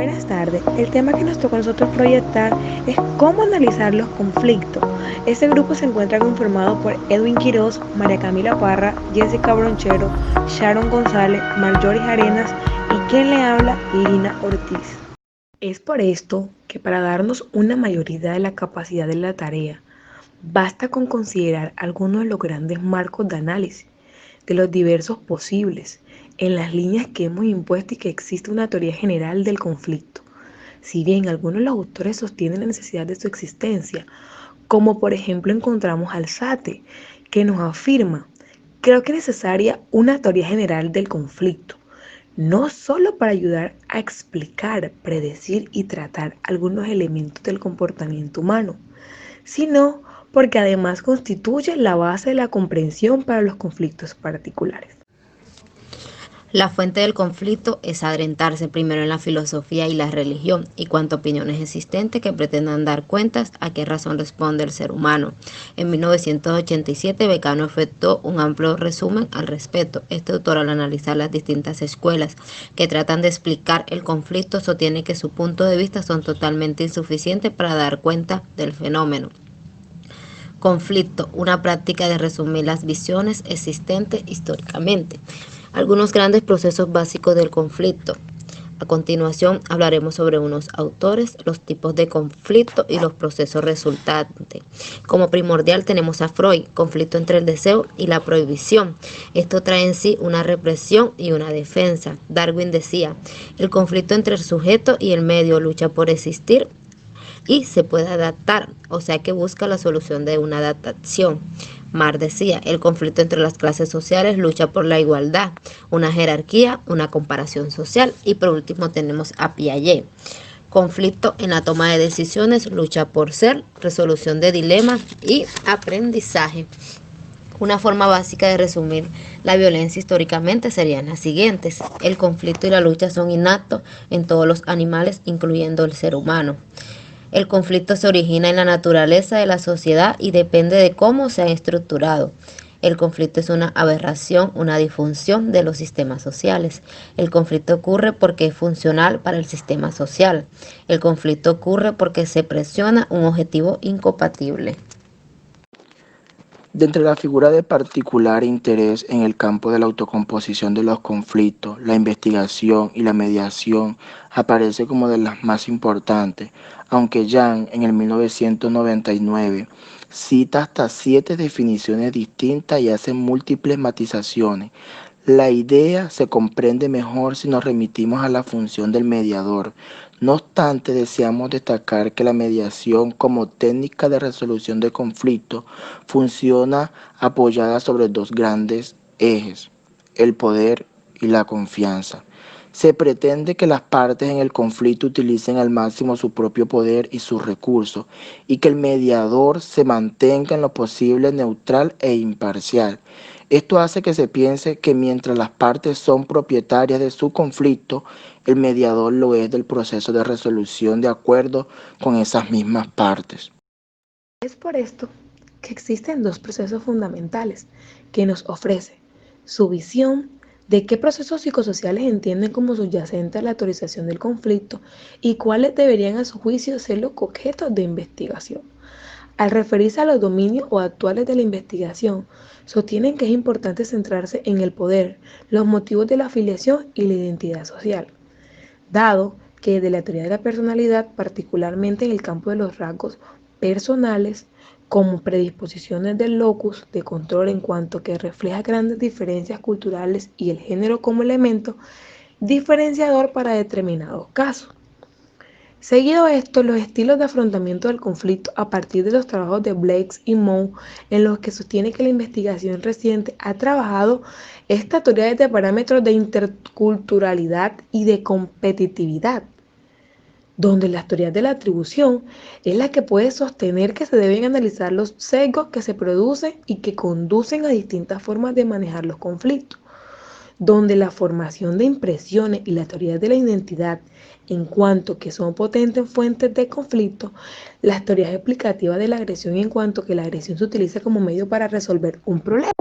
Buenas tardes. El tema que nos tocó a nosotros proyectar es cómo analizar los conflictos. Este grupo se encuentra conformado por Edwin Quiroz, María Camila Parra, Jessica Bronchero, Sharon González, Marjorie Arenas y quien le habla, Lina Ortiz. Es por esto que para darnos una mayoría de la capacidad de la tarea, basta con considerar algunos de los grandes marcos de análisis de los diversos posibles en las líneas que hemos impuesto y que existe una teoría general del conflicto. Si bien algunos de los autores sostienen la necesidad de su existencia, como por ejemplo encontramos al Sate, que nos afirma, creo que es necesaria una teoría general del conflicto, no solo para ayudar a explicar, predecir y tratar algunos elementos del comportamiento humano, sino porque además constituye la base de la comprensión para los conflictos particulares. La fuente del conflicto es adentrarse primero en la filosofía y la religión y cuanto opiniones existentes que pretendan dar cuentas a qué razón responde el ser humano. En 1987, Becano efectuó un amplio resumen al respecto. Este autor, al analizar las distintas escuelas que tratan de explicar el conflicto, sostiene que su punto de vista son totalmente insuficientes para dar cuenta del fenómeno. Conflicto, una práctica de resumir las visiones existentes históricamente. Algunos grandes procesos básicos del conflicto. A continuación hablaremos sobre unos autores, los tipos de conflicto y los procesos resultantes. Como primordial tenemos a Freud, conflicto entre el deseo y la prohibición. Esto trae en sí una represión y una defensa. Darwin decía, el conflicto entre el sujeto y el medio lucha por existir y se puede adaptar, o sea que busca la solución de una adaptación. Marx decía, el conflicto entre las clases sociales lucha por la igualdad, una jerarquía, una comparación social. Y por último tenemos a Piaget, conflicto en la toma de decisiones, lucha por ser, resolución de dilemas y aprendizaje. Una forma básica de resumir la violencia históricamente serían las siguientes. El conflicto y la lucha son innatos en todos los animales, incluyendo el ser humano. El conflicto se origina en la naturaleza de la sociedad y depende de cómo se ha estructurado. El conflicto es una aberración, una disfunción de los sistemas sociales. El conflicto ocurre porque es funcional para el sistema social. El conflicto ocurre porque se presiona un objetivo incompatible. Dentro de la figura de particular interés en el campo de la autocomposición de los conflictos, la investigación y la mediación aparece como de las más importantes, aunque Jahn en el 1999 cita hasta 7 definiciones distintas y hace múltiples matizaciones. La idea se comprende mejor si nos remitimos a la función del mediador. No obstante, deseamos destacar que la mediación como técnica de resolución de conflictos funciona apoyada sobre dos grandes ejes, el poder y la confianza. Se pretende que las partes en el conflicto utilicen al máximo su propio poder y sus recursos y que el mediador se mantenga en lo posible neutral e imparcial. Esto hace que se piense que mientras las partes son propietarias de su conflicto, el mediador lo es del proceso de resolución de acuerdo con esas mismas partes. Es por esto que existen dos procesos fundamentales que nos ofrece su visión de qué procesos psicosociales entienden como subyacente a la autorización del conflicto y cuáles deberían a su juicio ser los objetos de investigación. Al referirse a los dominios o actuales de la investigación, sostienen que es importante centrarse en el poder, los motivos de la afiliación y la identidad social, dado que de la teoría de la personalidad, particularmente en el campo de los rasgos personales, como predisposiciones del locus de control en cuanto que refleja grandes diferencias culturales y el género como elemento diferenciador para determinados casos. Seguido esto, los estilos de afrontamiento del conflicto a partir de los trabajos de Blake y Moe, en los que sostiene que la investigación reciente ha trabajado esta teoría desde parámetros de interculturalidad y de competitividad, donde la teoría de la atribución es la que puede sostener que se deben analizar los sesgos que se producen y que conducen a distintas formas de manejar los conflictos, donde la formación de impresiones y la teoría de la identidad, en cuanto que son potentes fuentes de conflicto, las teorías explicativas de la agresión en cuanto que la agresión se utiliza como medio para resolver un problema.